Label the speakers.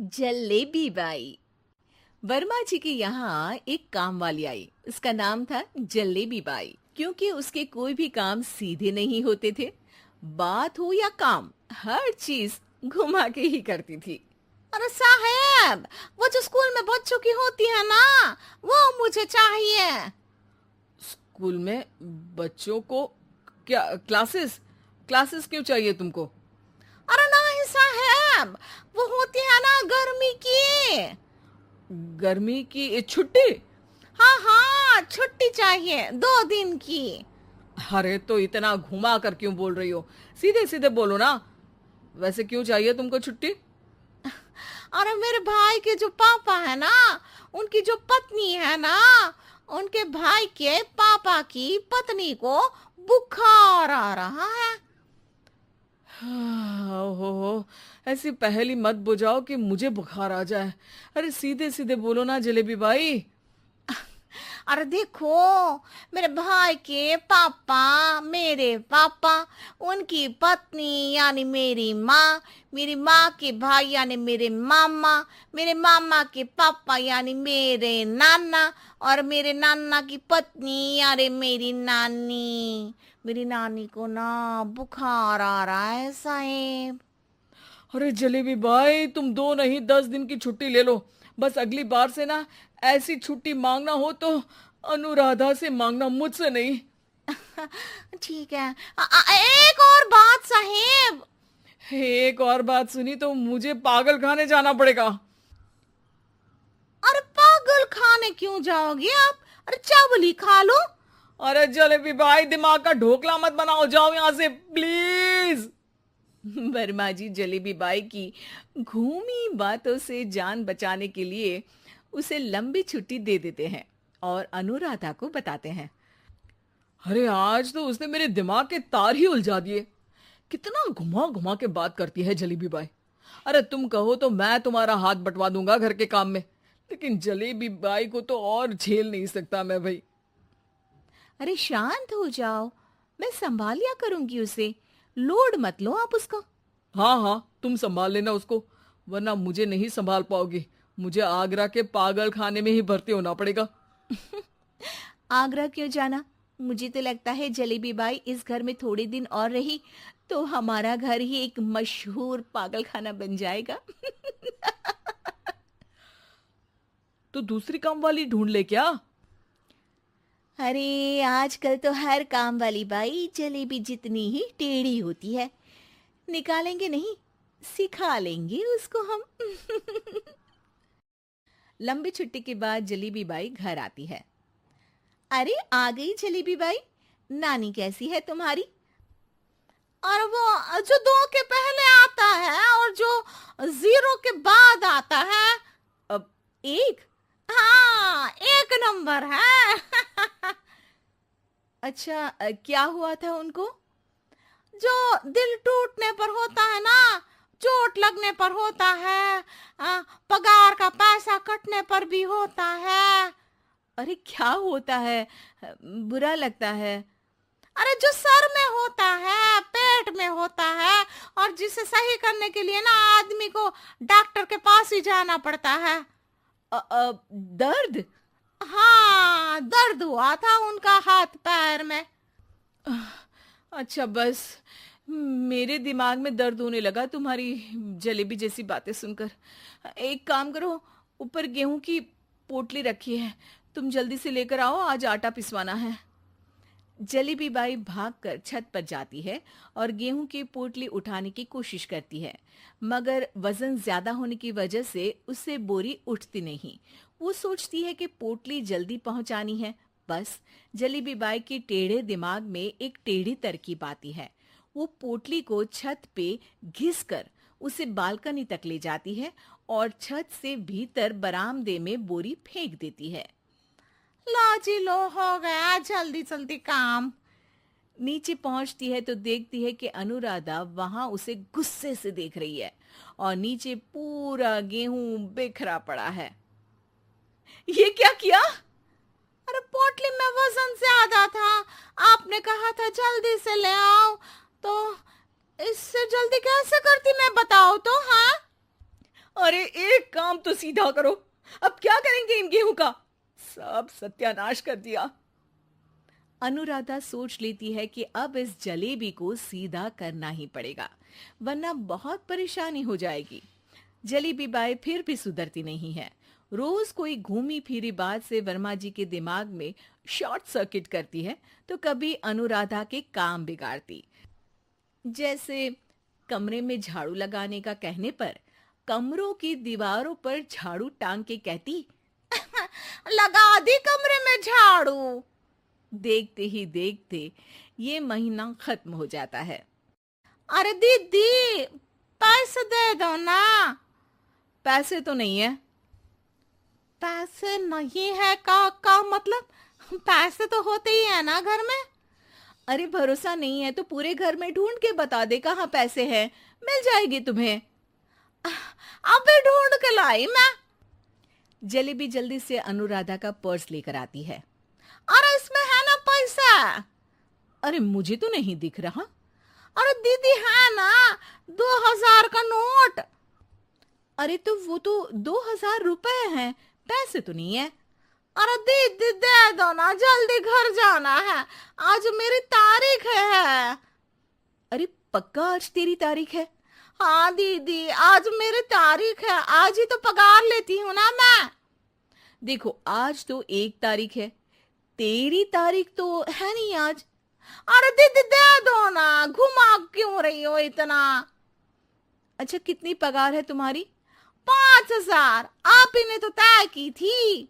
Speaker 1: Jalebi by. Verma जी के यहाँ एक काम वाली आई। उसका नाम था जलेबी बाई, क्योंकि उसके कोई भी काम सीधे नहीं होते थे। बात हो या काम, हर चीज घुमा के ही करती थी।
Speaker 2: अरे साहेब, वो जो स्कूल में बच्चों की होती है ना, वो मुझे चाहिए।
Speaker 3: स्कूल में बच्चों को क्या क्लासेस क्लासेस क्यों चाहिए तुमको?
Speaker 2: अरे नहीं साहेब, वो होती है ना गर्मी की।
Speaker 3: गर्मी की छुट्टी?
Speaker 2: हाँ हाँ, छुट्टी चाहिए 2 दिन की।
Speaker 3: अरे तो इतना घुमा कर क्यों बोल रही हो? सीधे सीधे बोलो ना। वैसे क्यों चाहिए तुमको छुट्टी?
Speaker 2: अरे मेरे भाई के जो पापा है ना, उनकी जो पत्नी है ना, उनके भाई के पापा की पत्नी को बुखार आ रहा है।
Speaker 3: ओहो, ऐसी पहेली मत बुझाओ कि मुझे बुखार आ जाए। अरे सीधे सीधे बोलो ना जलेबी बाई।
Speaker 2: अरे देखो, मेरे भाई के पापा, मेरे पापा, उनकी पत्नी यानी मेरी माँ के भाई यानी मेरे मामा के पापा यानी मेरे नाना, और मेरे नाना की पत्नी यानी मेरी नानी को ना बुखार आ रहा है साहेब।
Speaker 3: अरे जलेबी भाई, तुम 2 नहीं 10 दिन की छुट्टी ले लो। बस अगली बार से ना ऐसी छुट्टी मांगना हो तो अनुराधा से मांगना, मुझसे नहीं।
Speaker 2: ठीक है। एक और बात साहेब।
Speaker 3: एक और बात सुनी तो मुझे पागल खाने जाना पड़ेगा।
Speaker 2: अरे पागल खाने क्यों जाओगे आप? अरे चावल ही खा लो।
Speaker 3: अरे जलेबी भाई, दिमाग का ढोकला मत बनाओ, जाओ यहाँ से प्लीज।
Speaker 1: वर्मा जी जलेबी बाई की घूमी बातों से जान बचाने के लिए उसे लंबी छुट्टी दे देते हैं और अनुराधा को बताते हैं।
Speaker 3: अरे आज तो उसने मेरे दिमाग के तार ही उलझा दिए। कितना घुमा घुमा के बात करती है जलेबी बाई। अरे तुम कहो तो मैं तुम्हारा हाथ बंटवा दूंगा घर के काम में, लेकिन जलेबी बाई को तो और झेल नहीं सकता मैं भाई।
Speaker 1: अरे शांत हो जाओ, मैं संभाल लिया करूंगी उसे। लोड मत लो आप उसको।
Speaker 3: हाँ हाँ, तुम संभाल लेना उसको, वरना मुझे नहीं संभाल पाओगी। मुझे आगरा के पागल खाने में ही भर्ती होना पड़ेगा।
Speaker 1: आगरा क्यों जाना? मुझे तो लगता है जलेबी बाई इस घर में थोड़े दिन और रही तो हमारा घर ही एक मशहूर पागल खाना बन जाएगा।
Speaker 3: तो दूसरी काम वाली ढूंढ ले क्या?
Speaker 1: अरे आजकल तो हर काम वाली बाई जलेबी जितनी ही टेढ़ी होती है। निकालेंगे नहीं, सिखा लेंगे उसको हम। लंबी छुट्टी के बाद जलेबी बाई घर आती है। अरे आ गई जलेबी बाई, नानी कैसी है तुम्हारी?
Speaker 2: और वो जो 2 के पहले आता है और जो 0 के बाद आता है।
Speaker 1: अब एक।
Speaker 2: हाँ, 1 नंबर है।
Speaker 1: अच्छा, क्या हुआ था उनको?
Speaker 2: जो दिल टूटने पर होता है ना, चोट लगने पर होता है, पगार का पैसा कटने पर भी होता है।
Speaker 1: अरे क्या होता है? बुरा लगता है।
Speaker 2: अरे जो सर में होता है, पेट में होता है, और जिसे सही करने के लिए ना आदमी को डॉक्टर के पास ही जाना पड़ता है।
Speaker 1: दर्द?
Speaker 2: हाँ, दर्द हुआ था उनका हाथ पैर में।
Speaker 1: अच्छा बस, मेरे दिमाग में दर्द होने लगा तुम्हारी जलेबी जैसी बातें सुनकर। एक काम करो, ऊपर गेहूं की पोटली रखी है, तुम जल्दी से लेकर आओ, आज आटा पिसवाना है। जलेबी बाई भागकर छत पर जाती है और गेहूं की पोटली उठाने की कोशिश करती है, मगर वजन ज्यादा होने की वजह से उससे बोरी उठती नहीं। वो सोचती है कि पोटली जल्दी पहुंचानी है। बस जलेबी बाई के टेढ़े दिमाग में एक टेढ़ी तरकीब आती है। वो पोटली को छत पे घिस कर उसे बालकनी तक ले जाती है और छत से भीतर बरामदे में बोरी फेंक देती है।
Speaker 2: लो जी लो, हो गया जल्दी जल्दी काम।
Speaker 1: नीचे पहुंचती है तो देखती है कि अनुराधा वहां उसे गुस्से से देख रही है और नीचे पूरा गेहूं बिखरा पड़ा है। ये क्या किया?
Speaker 2: अरे पोटली में वजन ज्यादा था, आपने कहा था जल्दी से ले आओ, तो इससे जल्दी कैसे करती मैं बताओ तो। हाँ,
Speaker 3: अरे
Speaker 1: अब तो सीधा करो। अब क्या करेंगे इन गेहूं का? सब सत्यानाश कर दिया। अनुराधा सोच लेती है कि अब इस जलेबी को सीधा करना ही पड़ेगा, वरना बहुत परेशानी हो जाएगी। जलेबी बाई फिर भी सुधरती नहीं है। रोज कोई घूमी फिरी बात से वर्मा जी के दिमाग में शॉर्ट सर्किट करती है, तो कभी अनुराधा के काम बिगाड़ती। जैसे कमरे में झाड़ू लगाने का कहने पर कमरों की दीवारों पर झाड़ू टांग के कहती,
Speaker 2: लगा दी कमरे में झाड़ू।
Speaker 1: देखते ही देखते ये महीना खत्म हो जाता है।
Speaker 2: अरे दीदी, पैसे दे दो ना।
Speaker 1: पैसे तो नहीं है।
Speaker 2: पैसे नहीं है का मतलब? पैसे तो होते ही है ना घर में।
Speaker 1: अरे भरोसा नहीं है तो पूरे घर में ढूंढ के बता दे कहाँ पैसे हैं, मिल जाएगी तुम्हें।
Speaker 2: अबे ढूंढ के लाई मैं।
Speaker 1: जलेबी जल्दी से अनुराधा का पर्स लेकर आती है।
Speaker 2: अरे इसमें है ना पैसा।
Speaker 1: अरे मुझे तो नहीं दिख रहा।
Speaker 2: अरे दीदी है ना, 2000 का नोट।
Speaker 1: अरे तो वो तो 2000 रुपए हैं, पैसे तो नहीं है।
Speaker 2: अरे दीदी दे दो ना, जल्दी घर जाना है, आज मेरी तारीख है।
Speaker 1: अरे पक्का आज तेरी तारीख है?
Speaker 2: हाँ दीदी, आज मेरी तारीख है, आज ही तो पगार लेती हूँ ना मैं।
Speaker 1: देखो आज तो 1 तारीख है, तेरी तारीख तो है नहीं आज।
Speaker 2: अरे दीदी दे दो ना, घुमा क्यों रही हो इतना?
Speaker 1: अच्छा कितनी पगार है तुम्हारी?
Speaker 2: 5000 आप ही ने तो तय की थी।